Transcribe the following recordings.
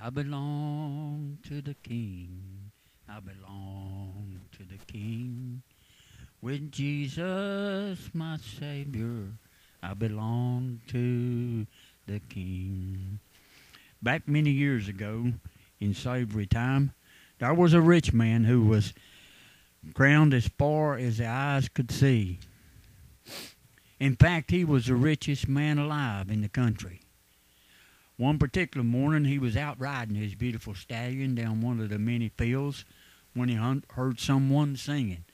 I belong to the King. I belong to the King. With Jesus, my Savior, I belong to the King. Back many years ago, in slavery time, there was a rich man who was crowned as far as the eyes could see. In fact, he was the richest man alive in the country. One particular morning, he was out riding his beautiful stallion down one of the many fields when he heard someone singing,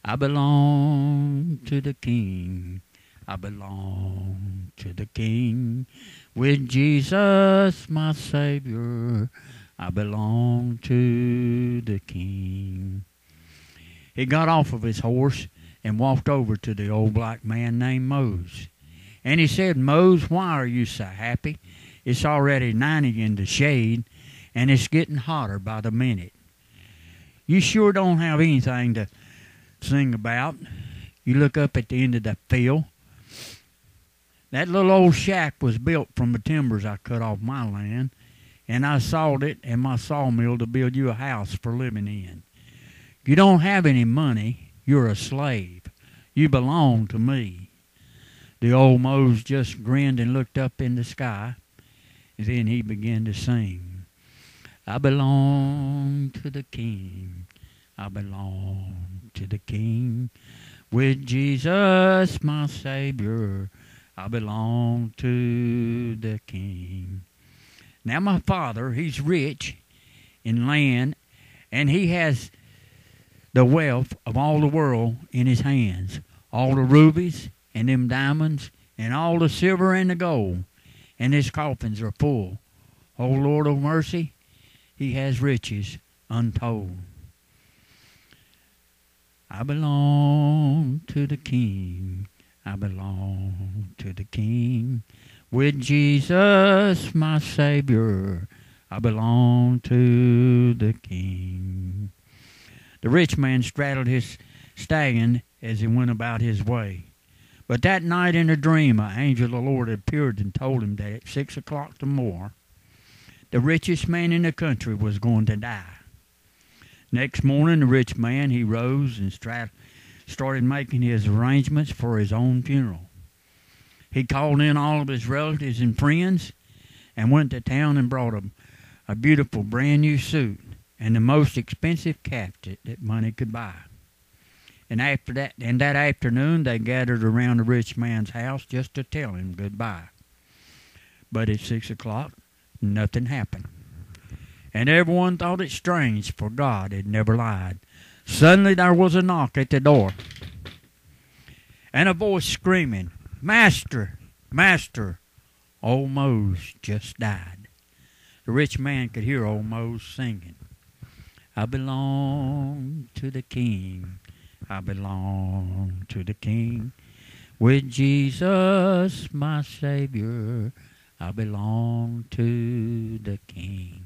I belong to the King. I belong to the King. With Jesus, my Savior, I belong to the King. He got off of his horse and walked over to the old black man named Mose. And he said, Mose, why are you so happy? It's already 90 in the shade, and it's getting hotter by the minute. You sure don't have anything to sing about. You look up at the end of the field. That little old shack was built from the timbers I cut off my land, and I sawed it in my sawmill to build you a house for living in. You don't have any money. You're a slave. You belong to me. The old Mose just grinned and looked up in the sky. And then he began to sing, I belong to the King. I belong to the King. With Jesus, my Savior, I belong to the King. Now my father, he's rich in land, and he has the wealth of all the world in his hands. All the rubies and them diamonds and all the silver and the gold. And his coffins are full. Oh, Lord of mercy, he has riches untold. I belong to the King. I belong to the King. With Jesus, my Savior, I belong to the King. The rich man straddled his stallion as he went about his way. But that night in a dream, an angel of the Lord appeared and told him that at 6 o'clock tomorrow, the richest man in the country was going to die. Next morning, the rich man, he rose and started making his arrangements for his own funeral. He called in all of his relatives and friends and went to town and brought a beautiful brand new suit and the most expensive casket that money could buy. And that afternoon, they gathered around the rich man's house just to tell him goodbye. But at 6 o'clock, nothing happened. And everyone thought it strange, for God had never lied. Suddenly there was a knock at the door, and a voice screaming, Master, Master, old Mose just died. The rich man could hear old Mose singing, I belong to the King. I belong to the King. With Jesus, my Savior, I belong to the King.